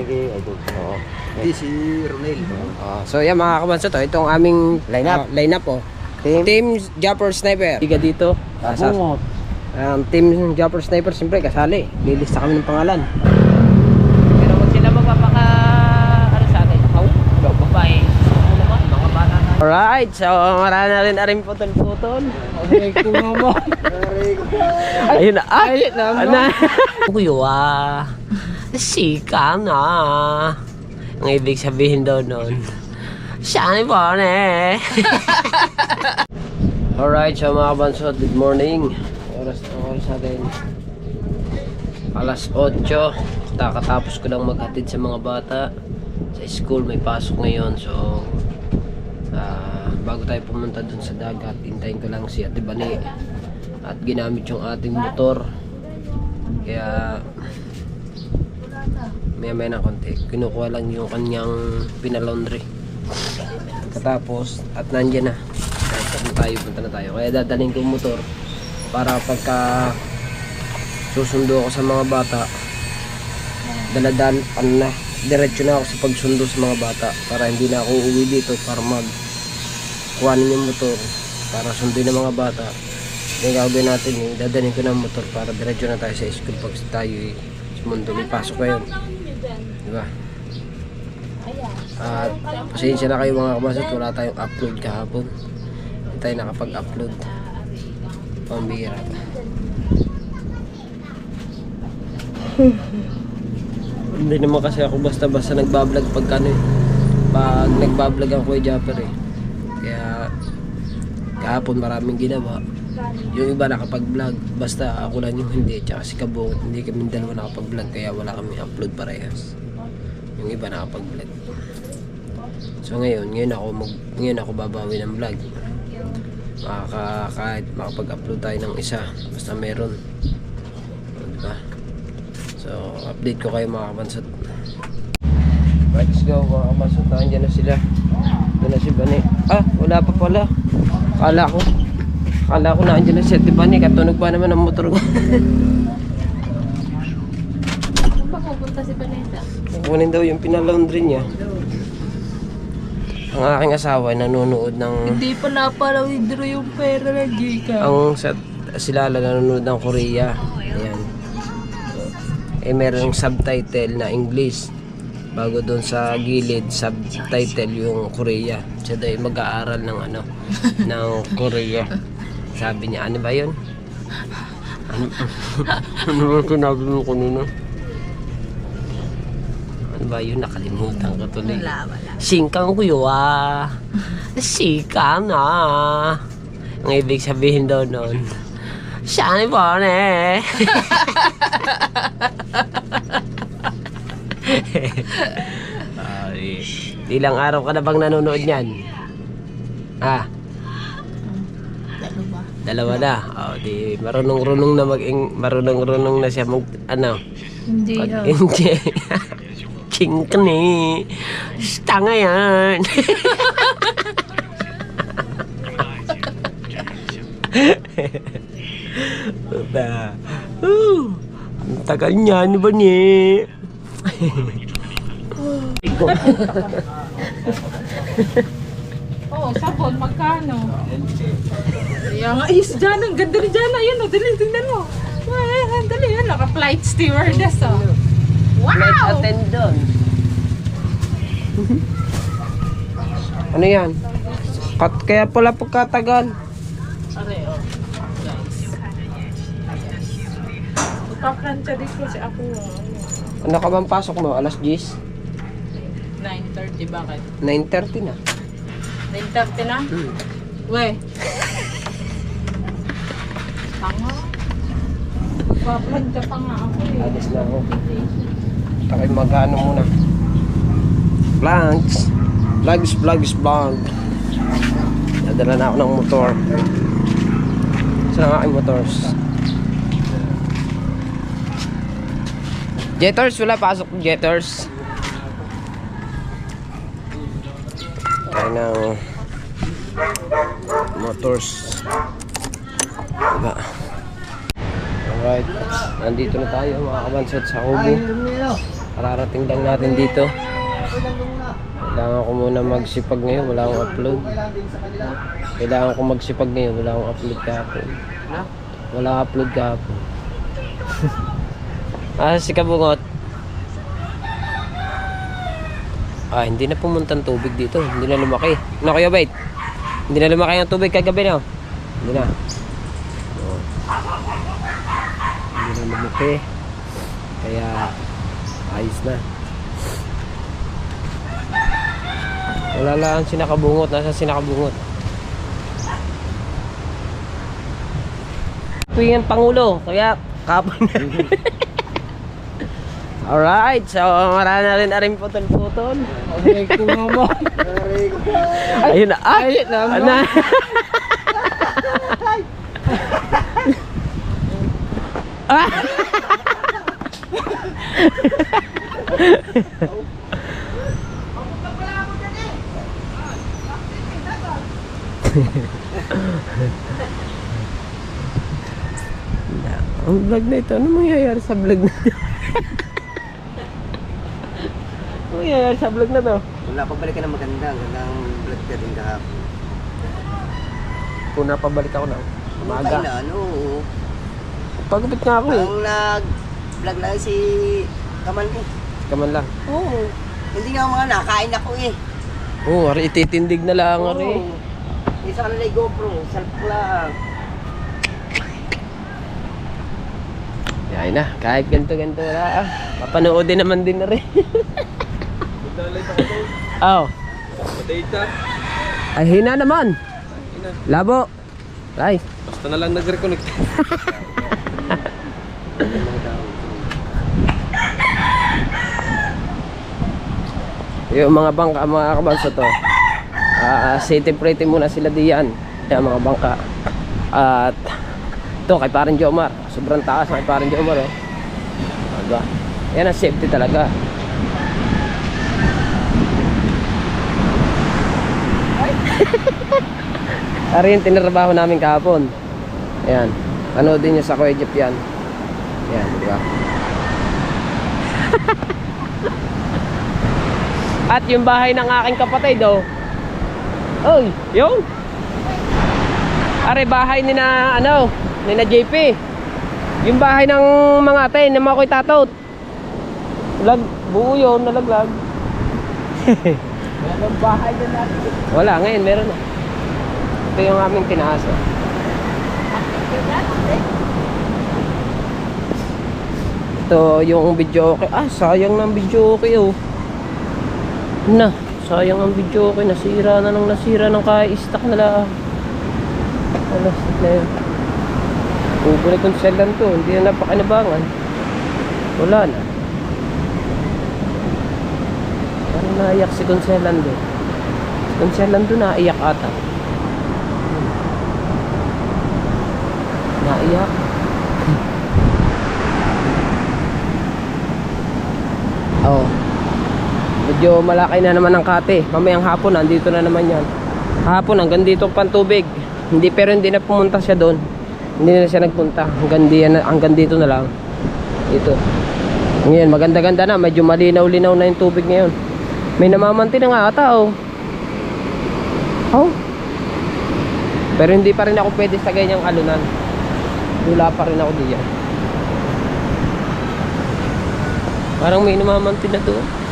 Idol. Oo. Hindi si Ronel. So yan mga kabanso to, itong aming lineup oh. Team Jumper Sniper. Tiga dito. Bungot. Team Jumper Sniper siyempre kasali. Lilista kami ng pangalan. Pero kung sila magpapaka ano sa atin? Babae. Mga bata na. Alright, so marami na rin aring putol-putol. Ayun na. Ayun na. Kuya, sika na. Ang ibig sabihin daw nun, shiny bone. Alright, so mga kabansot, good morning. Oras natin alas 8. Kakatapos ko lang maghatid sa mga bata sa school, may pasok ngayon. So bago tayo pumunta dun sa dagat, hintayin ko lang si Ate Bani at ginamit yung ating motor, kaya maya na konti kinukuha lang yung kanyang pinalaundry. Katapos at nandiyan na, punta na tayo, kaya dadalhin ko yung motor para pagka susundo ako sa mga bata, diretso na ako sa pagsundo sa mga bata, para hindi na ako uuwi dito para kuhanin yung motor para sunduin ng mga bata. Yung gagawin natin, dadalhin ko ng motor para diretso na tayo sa school pag tayo sumundo, may pasok kayo, diba? At pasensya na kayo mga kamasot, wala tayong upload kahapon, hindi tayo nakapag-upload, pambihira. Hindi naman kasi ako basta-basta nagbablog pag nagbablog ang Kuya Japper eh. Kaya kahapon maraming ginawa. Yung iba nakapag-vlog, basta ako lang yung hindi. Tsaka si Kabong, hindi kami dalawa nakapag-vlog, kaya wala kami upload parehas. Yung iba nakapag-vlog. So ngayon ako babawi ng vlog. Kahit makapag-upload tayo ng isa, basta meron. Diba? So update ko kayo mga kabansot. Right, let's go mga kabansot. Nandiyan na sila. Ito na si Bani. Wala pa pala. Akala ko nandiyan na si Ate Bani. Katunog pa naman ang motor ko. Baka pupunta si Vanessa. Kunin daw yung pinalaundry niya. Ang aking asawa ay nanonood ng... Hindi pa napala-withdraw yung pera na Gika. Sila nanonood ng Korea. Ayan. Merong subtitle na English. Bago doon sa gilid, subtitle yung Korea. Siya daw mag-aaral ng ng Korea. Sabi niya, ano ba yun? Ano ba sinabi mo kanina? Ano ba yun? Nakalimutan ko tuloy. Wala. Singkang kuya. Sika na. Ang ibig sabihin daw nun, shiny bone. Ilang araw ka na bang nanonood niyan? Dalawa na. Di marunong na siya Hindi. Hindi. King ka ni. Tanga yan. Ang tagal niya, ano ba niya? Sabon, magkano? Kaya nga, dyan, ang ganda ni Jana. Ayun, dali, tingnan mo. Dali, naka-flight stewardess, Wow! Flight attendant. Ano yan? Kaya pala pagkatagal. Magpaplansya dito kasi ako. Ano ka bang pasok mo? Alas 10? 9:30, bakit? 9:30 na. 9:30 na? We. Tanga. Magpaplansya pa nga ako Alis na ako. Takay mag-ano muna. Vlog. Nadala na ako ng motor. Saan ang aking motors? Jetters, wala pasok Jetters. Tayo ng motors. Diba? Alright, nandito na tayo mga kabansot sa Kubo. Kararating lang natin dito. Kailangan ko muna magsipag ngayon, wala akong upload. Kailangan ko magsipag ngayon, wala akong upload kahapon. Wala akong upload kahapon. Si Kabungot. Hindi na pumunta ang tubig dito. Hindi na lumaki. Ano Kuya Bait? Hindi na lumaki ang tubig kagabi na. Hindi na. Hindi na lumaki. Kaya ayos na. Wala lang sinakabungot. Nasa sinakabungot. Tuwing ang Pangulo. Kaya kapon. Alright. So marami na rin aring putol-putol. Ayun na. Ayun na. Ang vlog na ito, ano mangyayari sa vlog na ito? Ano mangyayari sa vlog na to? Wala, pabalik ka na maganda. Gandang vlog ka din kahapon. Kung napabalik ako na, umaga. Na, ano? Pagupit nga ako eh. Ang nag-vlog lang si Kaman eh. Kaman lang. Oo. Hindi nga mga nakain ako eh. Oo, ari ititindig na lang ari. Isa na GoPro, self lang. Yan na, kahit ganito-ganito na papanoodin naman din na rin. Oo. Ay, hina naman. Labo. Ay. Basta na lang nag-reconnect. Yung mga bangka, mga kabanso to. City pretty muna sila diyan. Yan mga bangka. At ito kay Paring Jomar. Sobrang taas na kay Paring Jomar oh. Diba? Yan ang safety talaga. Ari yung tinrabaho namin kahapon. Ayan. Panoodin nyo sa Kuya Jeep yan. Ayan, diba? At yung bahay ng aking kapatid oh. Oy, yun. Are bahay ni na ano, ni na JP. Yung bahay ng mga ate na mga koy tatot. Buo yun, nalaglag. Walang bahay din natin. Wala, ngayon meron na. Ito yung aming tinaas oh. Ito yung video okay. Sayang ng video okay oh. Sayang ang video okay. Nasira ng ka-stock nila. Stock na yun. Kukunin kong selan to. Hindi na napakinabangan. Wala na. Parang naiyak si Conselando. Si Conselando naiyak ata. Naiyak. Oh. Medyo malaki na naman ang kate. Mamayang hapon nandito na naman yan. Hapon hanggang dito pang tubig. Pero hindi na pumunta siya doon. Hindi na siya nagpunta. Hanggang dito na lang. Dito. Ngayon maganda-ganda na. Medyo malinaw-linaw na yung tubig ngayon. May namamanti na nga ata oh. Oh. Pero hindi pa rin ako pwede sa ganyang alunan. Wala pa rin ako diyan. Parang may namamanti na doon.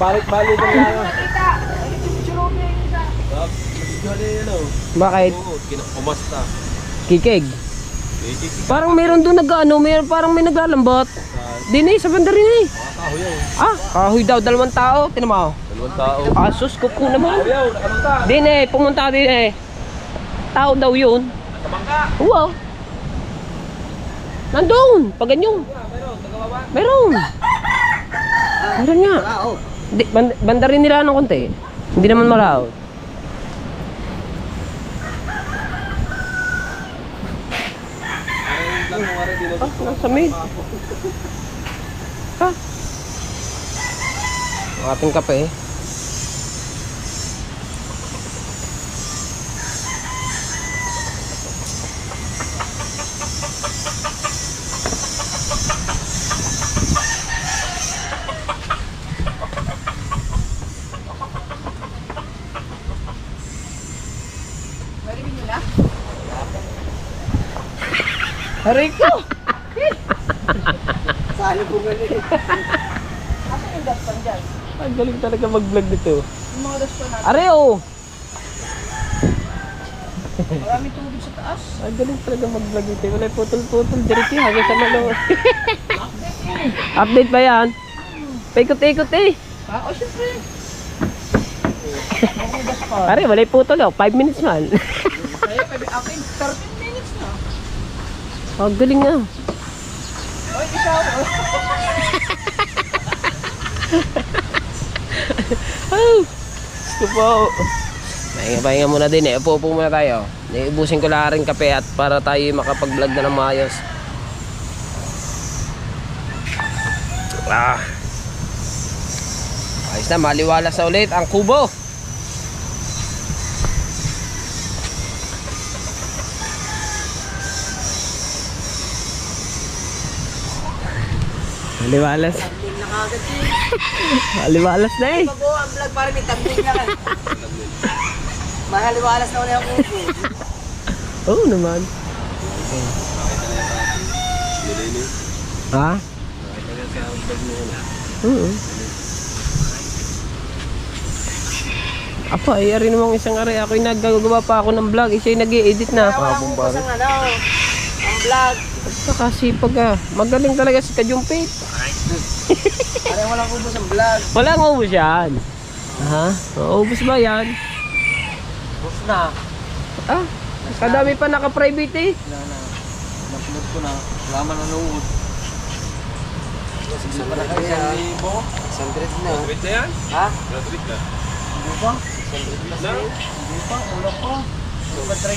Balik-balik ang lang. Bakit? Kinakumasta. Kikig. Parang meron doon parang may naglalambot. Dini sa banda rin eh. Kahoy yun. Kahoy daw, 2 tao. Tinan mo. 2 tao. Asus, kuko naman. Ayaw, nakamunta. Dini, pumunta din eh. Tao daw yun. Sa bangka. Wow. Nandun, pag ganyan. Meron, nagawa. Meron. Meron nga. Banda rin nila ng konti. Hindi naman malaot. Nasa maid. Ha? Ang ating kape. Aray ko! Sali po nga nila. Ako yung daspan dyan. Ang galing talaga mag-vlog nito. Yung mga daspan natin. Aray oh! Maraming tubig sa taas. Ang galing talaga mag-vlog nito. Wala putol-putol. Diretso hanggang sa malo. Update ba yan? Paikot-ikot eh. O, syempre. Aray, wala putol oh. 5 minutes man. Kaya pwede akin 13 minutes na. Ang galing nga. Oy, ikaw. Gusto po. Pahinga muna din eh. Upo-upo muna tayo. Iubusin ko lang rin kape at para tayo makapag-vlog na ng maayos. Ayos na, maliwalas na ulit ang kubo. Maliwalas. Thumbnail na kagad eh. Maliwalas na eh. Bago ang vlog parang may thumbnail na kan. Mahaliwalas na ulit ang kuko. Oo naman. Ha? Oo. Apa, ari namang isang ari. Ako'y naggagawa pa ako ng vlog. Siya'y nag-i-edit na. Kaya walang ubos ang ano, ang vlog. Nakasipag ah. Magaling talaga si Kajumpit. Parang walang ubos ang vlog. Walang ubus yan. Ha? Ubus ba yan? Ubos na. Ah, kadami pa naka-private eh. Wala na. Nag-upload ko na. Wala man nanood. Isa pa na kayo sa libo. 600 na. Graduate na yan? Ha? Graduate na. Hindi pa? 600 na. Hindi pa, wala pa. Kulo ba 30?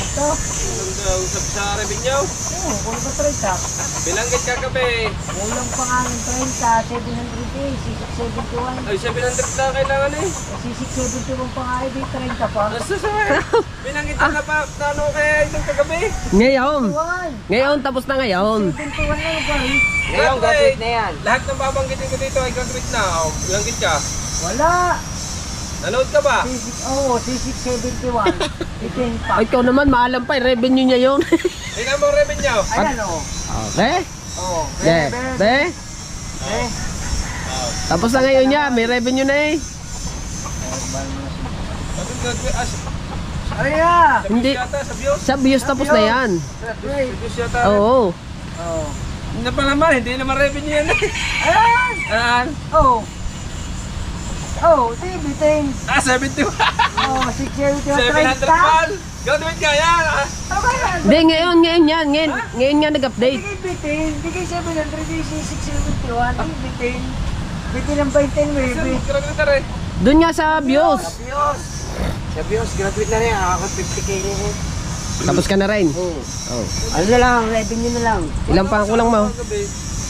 Usap sa revenue. Oo, kulo ba 30? Bilanggit ka kape. Kulang pa nga ng 30, 700 eh, 6671. Ay, 700 na kailangan eh. 6671 pa nga eh, di 30 pa. Asa sa Bilanggit ka na pa. Tano kaya itong kagabi. Ngayon. 71! Ngayon, tapos na ngayon. 71 na yung guys. Ngayon, graduate na yan. Lahat ng babanggitin ko dito ay graduate na. O, bilanggit ka. Wala! Nanood ka ba? Oo, 6671. Itin pa. Ay, ikaw naman, maalam pa. Revenue niya yun. Tingnan mo ang revenue. Ayan o. Okay? Oo. Be, be. Eh, Tapos na ngayon niya. May revenue na eh. Sabi graduate. ay ah! Hindi. Yata sa views. Sa views tapos na yan. Graduate. Views yata. Oo. Oo. Hindi pa naman. Hindi naman revenue yan eh. Ayan! Ayan. Oo. Oh, di bitin. 71. Oh, 671. 700 pa. Graduate ka yan. Okay yan. Hindi, ngayon yan. Ngayon nga nag-update. Hindi bitin. Hindi kay 700, di 671. Di bitin. Bitin ang 20 maybe. Graduate na rin. Doon nga sa views. Sabios. Sabios, graduate na rin. Ako 50k na rin. Tapos ka na rin. Oo. Oh. Ano na lang, revenue na lang. Ilang pa kulang mo?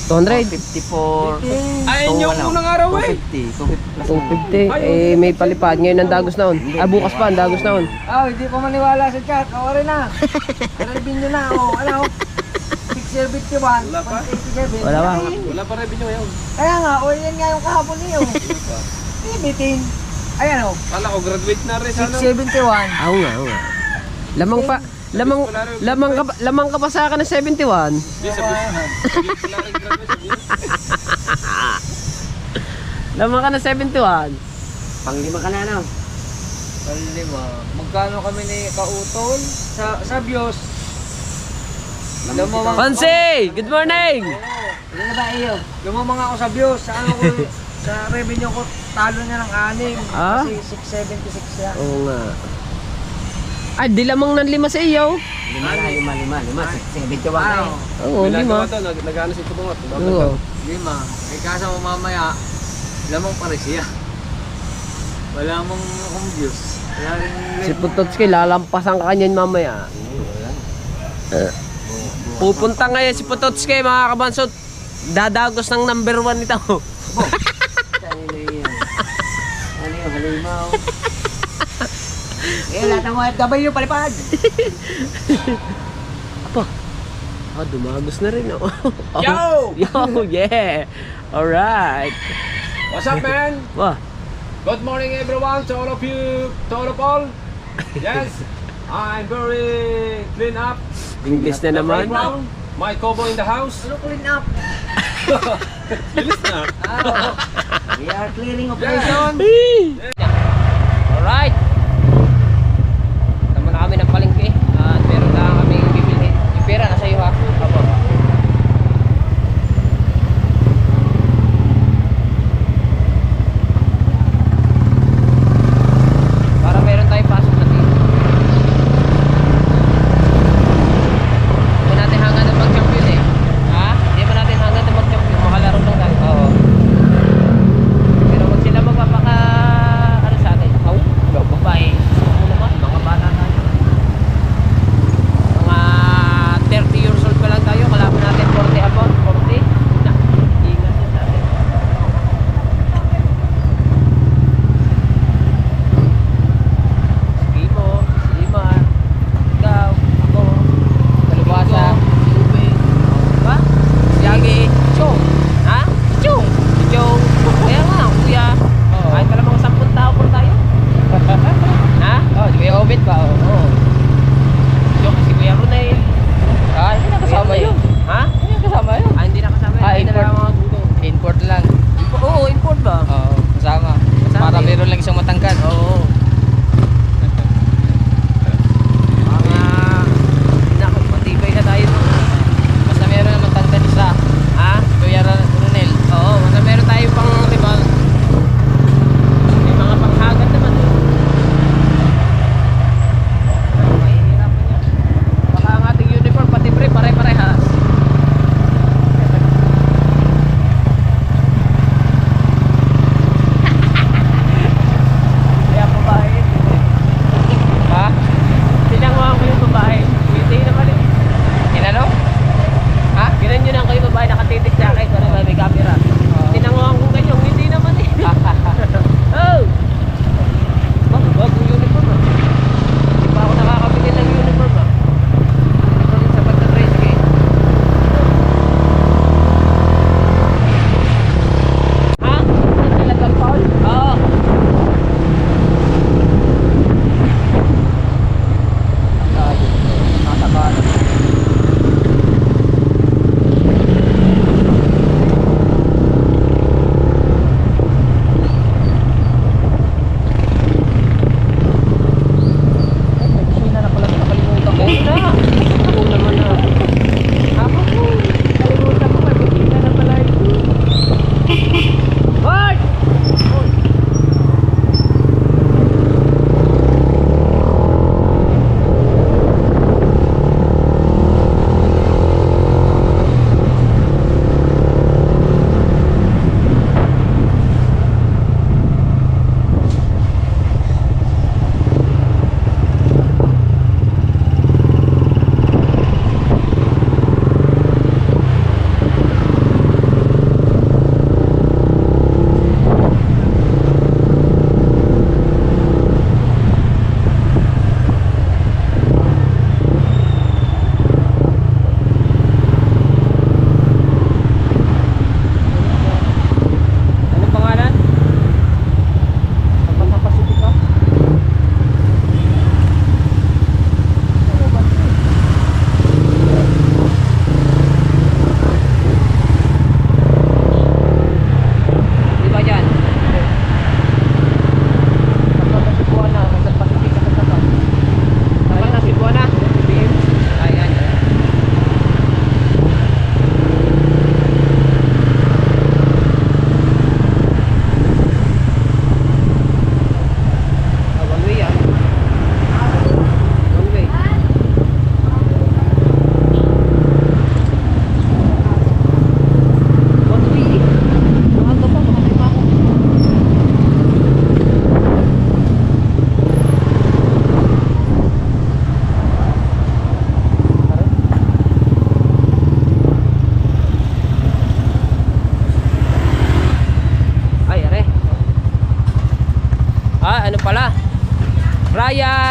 200. 54. Ayun yung unang araw eh. 250. 250. Eh, may palipad. Ngayon ang dagos na on. Ah, bukas pa ang dagos na on. Oh, hindi pa maniwala sa chat. Oo rin na. Revenue na. Oh, ano? 671. Wala pa? 187. Wala pa. Wala pa revenue ngayon. Kaya nga, o yan nga yung kahapon niyo. Bitin. Ayan o. Kala ko graduate na rin sana. 671. Oo nga. Lamang ka pa sa akin ng 71. Hindi, sabi wala rin graduate sa views. Lamang ka ng 71. Panglima ka na no? Panglima. Magkano kami ni Kautol? Sa Bios. Lumamang Pansi! Good morning! Ano na ba iyo? Lumamang ako sa Bios. Sa ano ko, sa revenue ko, talo niya ng 6. Ah? Kasi 676 siya. Oo nga. Ay, di lamang ng 5 sa iyo. 5. 71 Oo, May 5. nagawa to, nag-ano si Tutungot. Oo. 5. Eh kaso mamaya, lamang pa rin siya. Wala mong akong views. Wala rin Si Putotski, lalampasan ka kanyan mamaya. Pupunta ngayon si Pototske mga kabansot. Dadagos ng number 1 nito. Ano yung halimaw? Lahat ng mga FW palipad. Dumagos na rin oh. Yo! Yo, yeah. Alright. What's up, man? Wah. Good morning, everyone, to all of you, to all. Yes, I'm very clean up. English na naman. Right now, my Kobo in the house. Ano clean up? Bilis na. We are clearing operation. Alright. Tama na kami ng palengke. At meron na kami bibili. Yung pera nasa iyo ha. Apo. Para meron tayong pasok natin. Hindi natin hangad na mag-champion eh. Ha? Hindi ba natin hangad na mag-champion? Makalaro lang tayo. Oo. Pero wag sila magpapaka ano sa atin. Au.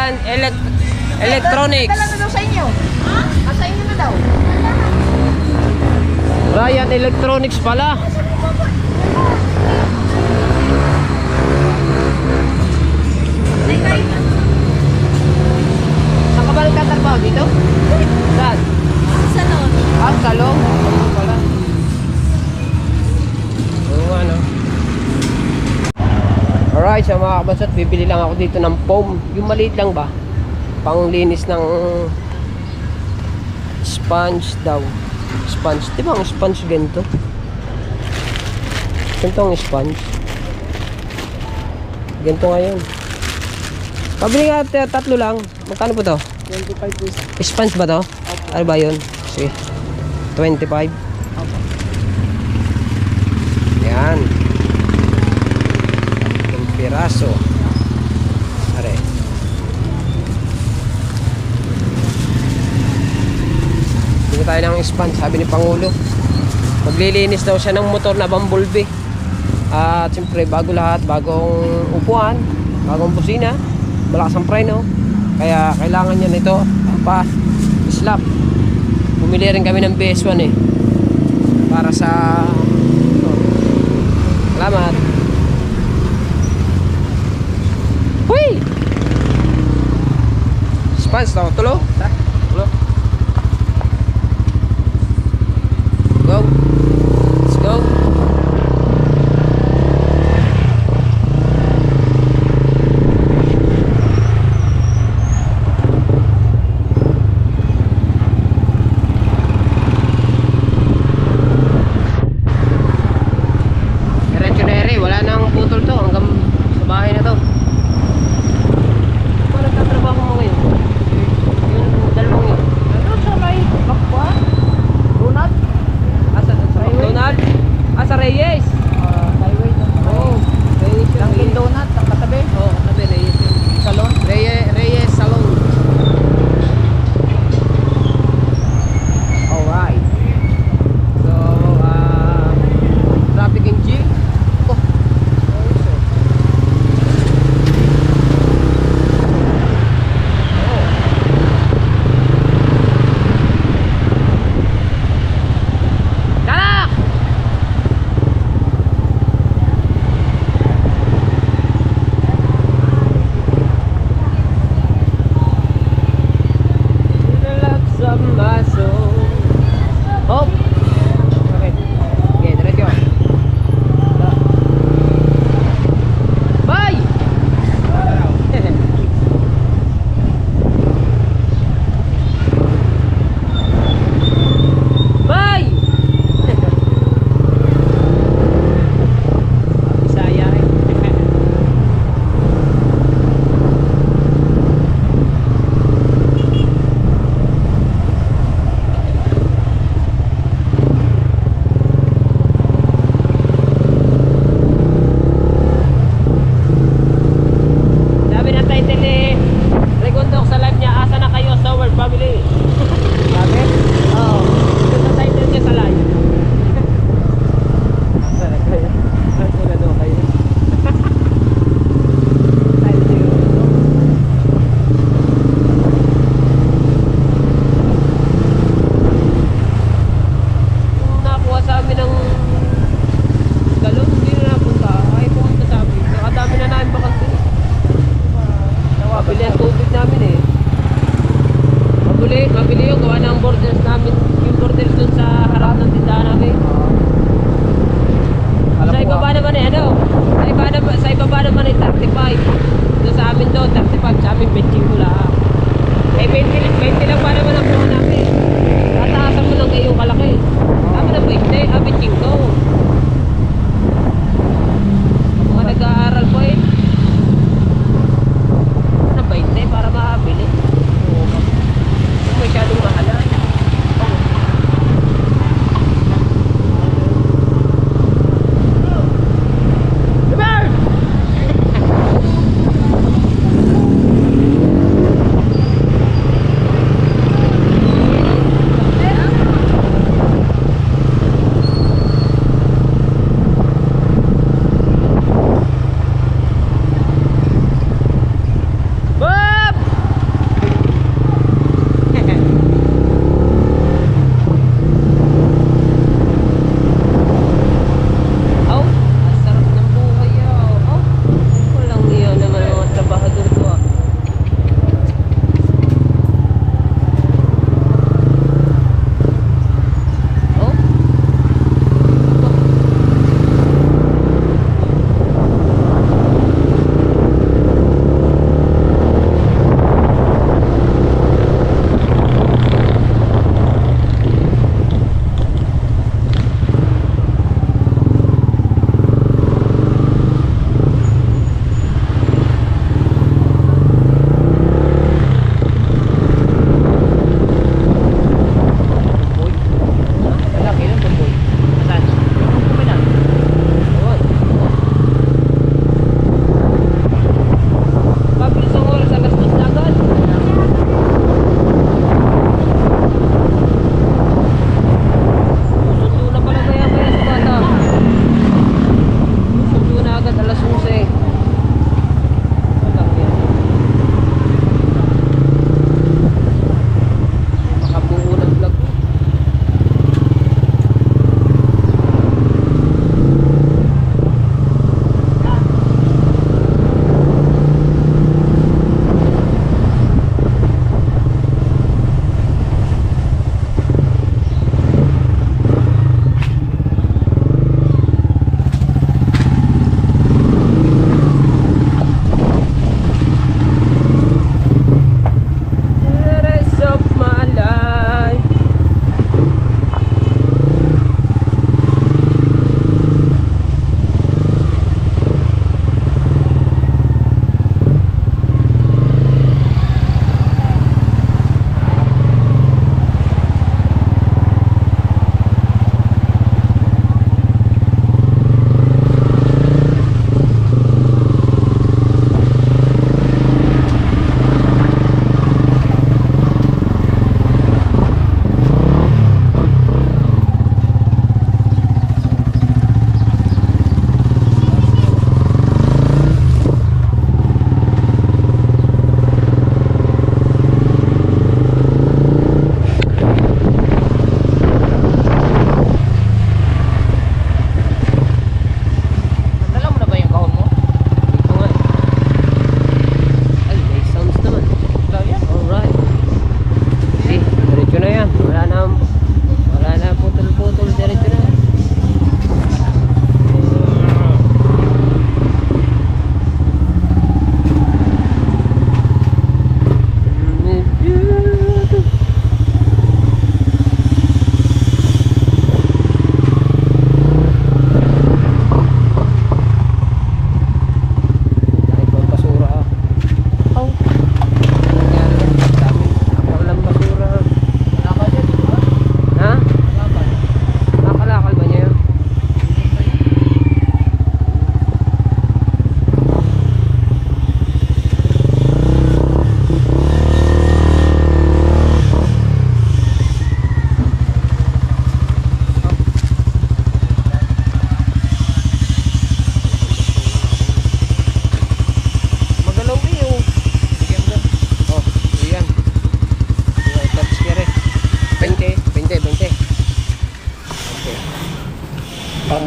Ryan Electronics. Dala na daw sa inyo. Ha? Sa inyo na daw. Ryan Electronics pala. Saan ka ba nagtatrabaho dito? Saan? Salon. Ah, salong. Salong pala. Oo, ano. Alright, so mga kabansat, bibili lang ako dito ng foam. Yung maliit lang ba? Panglinis ng sponge daw. Sponge. Di ba ang sponge ganito? Ganito ang sponge. Ganito ngayon. Pabili nga tatlo lang. Magkano po to? 25 pesos. Sponge ba to? Ano ba yun? Sige. 25. Yan. Ang piraso. Are. Bili tayo ng sponge, sabi ni Pangulo. Maglilinis daw siya ng motor na Bumblebee. At siyempre, bago lahat, bagong upuan, bagong busina, malakas ang preno. Kaya kailangan niya nito pa slap. Bumili rin kami ng BS1 eh. Para sa salamat. Huy! Sponge daw, tulo? Tulo. Go. Let's go. Wala nang putol to hanggang sa bahay na to. Parang tatrabaho mo ngayon. Yung dalawang yun. Ano sa may bakwa? Donut? Asa sa McDonald? Sa Reyes. Highway. Oo. Reyes yun. Dunkin Donut, ang katabi. Oo, sabi Reyes yun. Salon. Reyes Salon. Alright. So, traffic in G. Mabili yung gawa ng borders namin, yung borders dun sa harap ng tindahan namin. Sa ibaba naman eh, ano? Sa ibaba naman eh, 35. Doon sa amin doon, 35. Sa amin, 25 lang. Eh, 20 lang pa naman ang mga namin. Tataasan mo lang kayo yung kalaki. Sabi na 20, 25. Mga nag-aaral po eh. Na 20 para makabili. Masyadong mahal.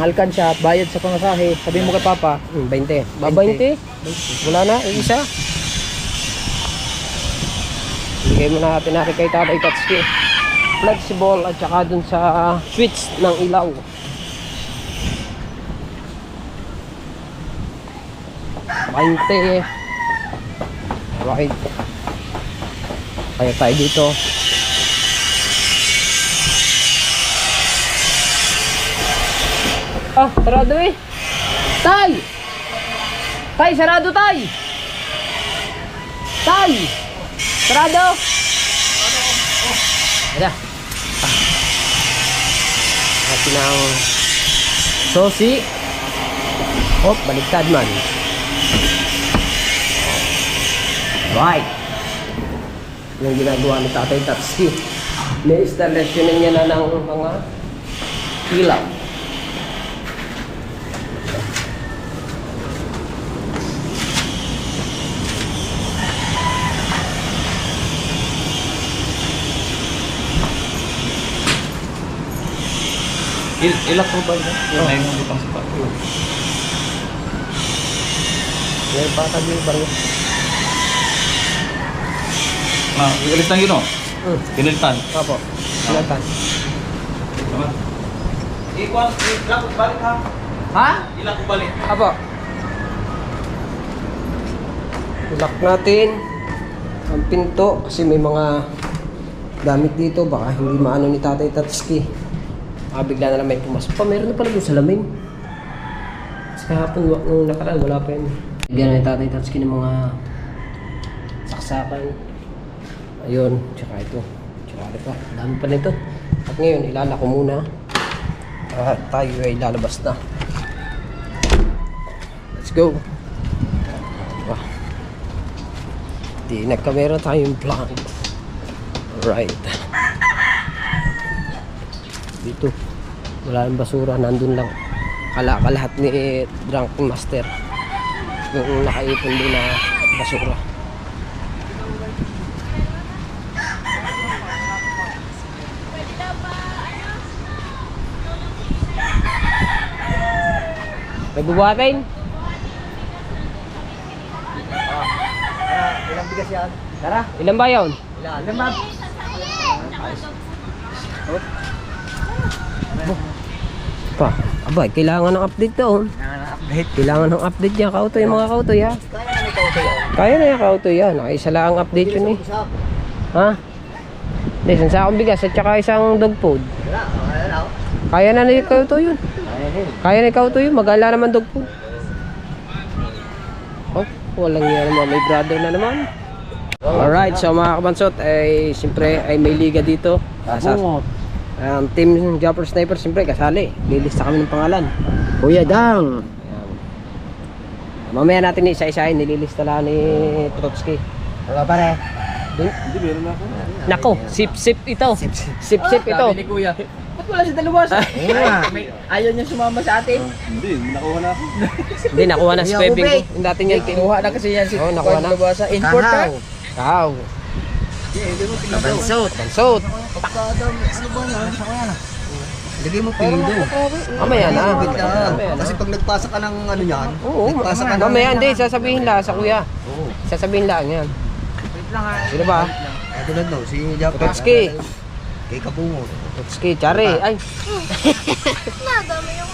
ang alkansya at bayad sa pangasahe. Sabihin mo kay Papa, 20. Ba 20? Wala na, yung isa. Bigay mo na natin kay Tatay Tatsuki. Flexible at saka dun sa switch ng ilaw. Right. Kaya tayo dito. Ah, sarado eh. Tay! Tay, sarado tay! Tay! Sarado! Ayan. Natin ang sosi. Hop, baliktad man. Right. Yung ginagawa ni Tatay Tatsuki. May-installation niya na ng mga ilaw. Ilak mo ba yun? Yung mo butang sa pato. May patag yung baryo. Ilis lang yun o. Kiniltan. Opo. Silatan. Ilak ko balik ha. Ha? Ilak ko balik. Opo. Lock natin ang pinto kasi may mga gamit dito. Baka hindi maano ni Tatay Tatsuki. Bigla na lang may pumasok pa. Meron na pala doon sa laming. Kasi kahapon nung nakaraan wala pa yun. Bigyan na ni Tatay Tatsuki ng mga saksakan. Ayun, tsaka ito. Tsaka ito pa. Dami pa nito. At ngayon, ilalako muna. At tayo ay lalabas na. Let's go. Di nagkamera tayong vlog. Alright. Dito. Wala nang basura. Nandun lang. Kalahat ni Drunken Master. Yung nakaipon din na basura. May bubuhatin? ilang bigas yan? Tara, ilan ba yun? Ilan ma'am? Pa, abay, kailangan ng update to. Kailangan ng update yan, kautoy mga kautoy ha. Kaya na yan kautoy yan. Nakaisa lang ang update yun eh. Ha? Hindi, isang sakong bigas at saka isang dog food. Kaya na ni kautoy yun. Kaya na kautoy yun, mag-ala naman dog food. Oh, walang yan naman, may brother na naman. Alright, so mga kabansot, ay siyempre ay may liga dito. Ang team Jumper Sniper siyempre kasali. Lilista kami ng pangalan. Kuya Dang. Ayan. Mamaya natin isa-isahin, nililista lang ni Trotsky. Wala pare. Hindi, meron na ako. Nako, sip-sip ito. Sip-sip ito. Sabi ni Kuya. Ba't wala si Dalubas? Ayaw niya sumama sa atin. Hindi, nakuha na ako. Hindi, nakuha na si Kuya Pebing Ube. ko. Yung dati niya. Kinuha na kasi yan si nakuha na. Dalubas. Import ka? Kahaw. Bansot. Pansot. Lagay mo pido. Mamaya na. Kasi pag nagpasa ka ng ano yan, Oo, nagpasa ka ng... mamaya hindi. Sasabihin lang sa kuya. Sasabihin lang yan. Sino ba? Tulad no, si Japan. Trotsky. Kay Kapungo. Trotsky, Chari. Ay.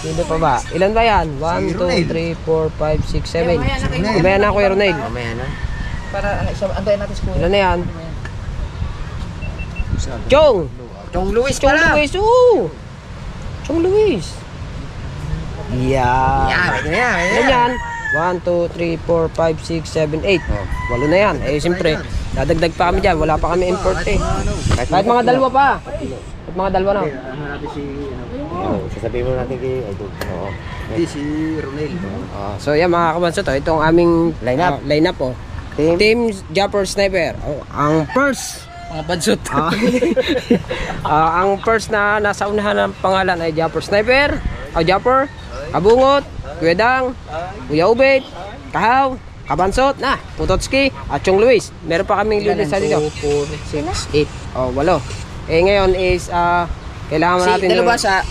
Sino pa ba? Ilan ba yan? 1, 2, 3, 4, 5, 6, 7. Mamaya na Kuya Ronel. Mamaya na. Para antayin natin si Kuya. Ilan na yan? Chong! Chong Luis Chong Luis! Oo! Chong Luis! Yeah! Ito na yan. Ilan yan? 1, 2, 3, 4, 5, 6, 7, 8. Walo na yan. Eh siyempre, dadagdag pa kami dyan. Wala pa kami import eh. Kahit mga dalawa pa. Kahit mga dalawa na. Ano natin si... Sasabihin mo natin kay Idol. Oo. Hindi, si Ronel. So yan mga kabansot, ito ang aming lineup oh. Team Jumper Sniper. Oh, ang first Mga bansot. ang first na nasa unahan ng pangalan ay Jumper Sniper, Jumper, Kabungot, Kuya Dang, Kuya Ubet, Kahaw, Kabansot, Putotsky, at Chong Luis. Meron pa kaming lilista dito. 2, 4, 6, 8. Oh, walo. Eh ngayon is kailangan natin Si Dalubasa.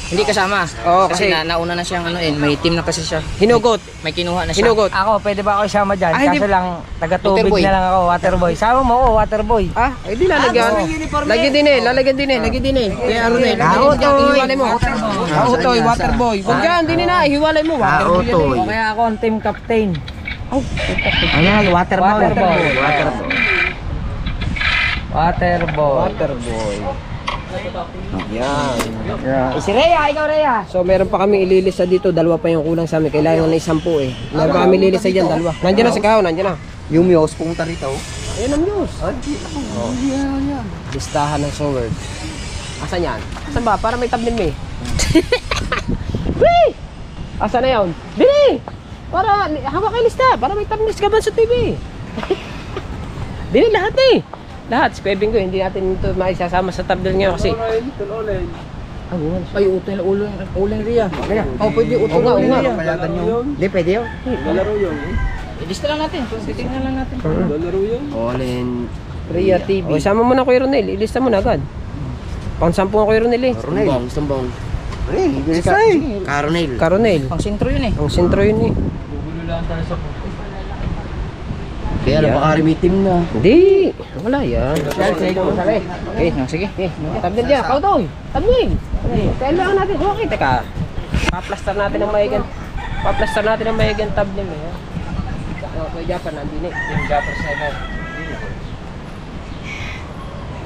Hindi kasama. Oo, kasi kasi- nauna na siyang may team na kasi siya. Hinugot. May kinuha na siya. Hinugot. Ako, pwede ba ako isama dyan? Ah, hindi. Kaso lang, taga-tubig Waterboy. na lang ako, waterboy. Sama mo ako, waterboy. Ah, eh di lalagyan. Lagi din eh, lalagyan din eh, lagi din eh. Kaya ano na eh, Ah, lagyan dyan, Otoy. ihiwalay mo. Ah, Otoy, waterboy. Huwag dyan, din na, ihiwalay mo. Waterboy yan eh. O kaya ako ang team captain. Ano, waterboy. Waterboy. Waterboy. Yan. Si Rhea, ikaw Rhea. So meron pa kami ililista dito, dalawa pa yung kulang sa amin. Kailangan na 10 eh. Meron pa kami ililista dyan, dalawa. Nandiyan na si Kao, nandiyan na. Yung Muse pumunta rito. Ayun ang news. Oh. Listahan ng sword. Asan yan? Asan ba? Para may tablim eh. Wee! Asan na yun? Bili! Para, hawak kayo lista. Para may tablim ka ba sa TV? Bili lahat eh. Lahat. Si Kuya Bingo, hindi natin ito maisasama sa tablim niya kasi. Ay, utol uling Ria. Oh, pwede utol nga, nga. Hindi, pwede yun. Ilista lang natin. Titingnan lang natin. Olen Ria TV. O, isama mo na Kuya Ronel. Ilista mo na agad. Pang-10 Kuya Ronel eh. Sumbong. Caronel. Caronel. Ang sentro yun eh. Ang sentro yun eh. Kaya Yeah. baka team na. Hindi. Wala yan. Okay. Sige. Tabnil dyan. Kautoy. Tabnil. Kailangan natin. Okay, teka. Pa-plaster natin ang mahigan. Pa-plaster natin ang mahigan tabnil eh. Kuya Japper, nandun eh. Yung Japper 7.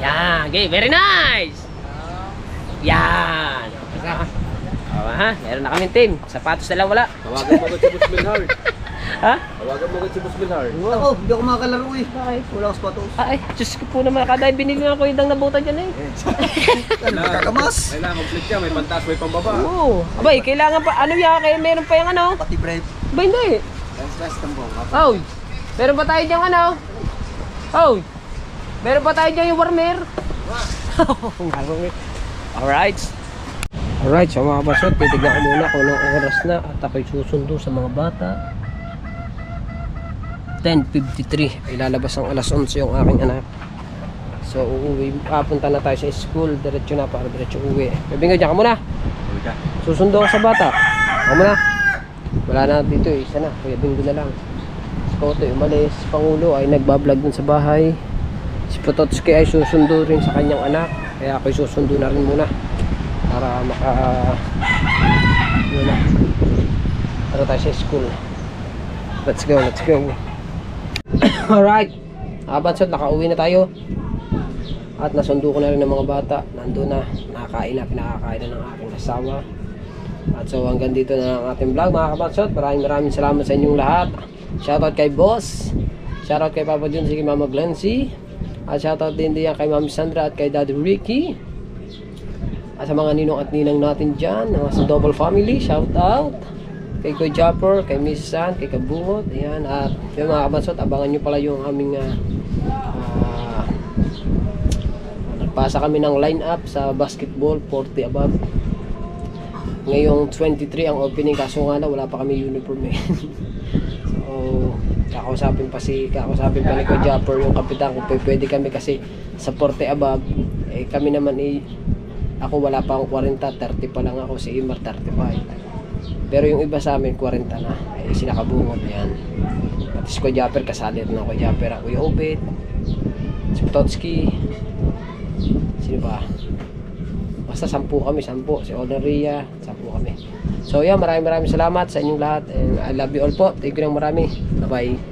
Yan. Okay, very nice. Yan. Ha? Meron na kaming team. Sapatos na lang wala. Tawagan mo agad si Boss Milhard. Ha? Tawagan mo agad si Boss Milhard. Ako, hindi ako makakalaro eh. Bakit? Wala akong sapatos. Ay, Diyos ko po naman. Kada binili nga ko yung nabutan dyan eh. Kakamas. Kailangan mag-flick siya, may pantas, may pambaba. Oo. Abay, kailangan pa. Ano yan? Kaya meron pa yung ano? Pati brave. Ba hindi? Last tambong. Oy, meron pa tayo dyan ano? Oy, meron pa tayo dyan yung warmer. Alright. Alright, so mga basot, titignan ko muna kung anong oras na at ako'y susundo sa mga bata. 10:53, ilalabas ang alas 11 yung aking anak. So uuwi, papunta na tayo sa school, diretso na para diretso uwi. Bingo, dyan ka muna. Susundo ako sa bata. Ako muna. Wala na dito eh, isa na, Kuya Bingo na lang. Si Koto umalis, si Pangulo ay nagbablog dun sa bahay. Si Pototski ay susundo rin sa kanyang anak, kaya ako'y susundo na rin muna para yun na. Para tayo sa school. Let's go, let's go. Alright, Abansot, nakauwi na tayo. At nasundo ko na rin ng mga bata. Nandun na, nakakain na, pinakakain na ng aking asawa. At so hanggang dito na ang ating vlog mga kabansot. Maraming salamat sa inyong lahat. Shoutout kay Boss, shoutout kay Papa Jun, kay Mama Glancy, at shoutout din diyan kay Mami Sandra at kay Daddy Ricky. At sa mga ninong at ninang natin dyan, sa double family, shoutout kay Kuya Japper, kay Mrs. San, kay Kabungot. Ayan, at yung mga kabansot, abangan nyo pala yung aming nagpasa kami ng line-up sa basketball 40 above. Ngayong 23 ang opening, kaso nga wala pa kami uniform eh. So kakausapin pa ni Kuya Japper yung kapitan kung pwede kami, kasi sa 40 above eh, kami naman ako wala pa akong 40, 30 pa lang ako, si Imar 35. Pero yung iba sa amin 40 na, eh sinakabungot yan. Pati si Kuya Japper, kasali rin ako Kuya Japper, ako Kuya Obet, si Pototski, sino ba? Basta 10 kami, 10. Si Olen Ria, 10 kami. So yan, maraming salamat sa inyong lahat. And I love you all po. Thank you ng marami. Bye bye.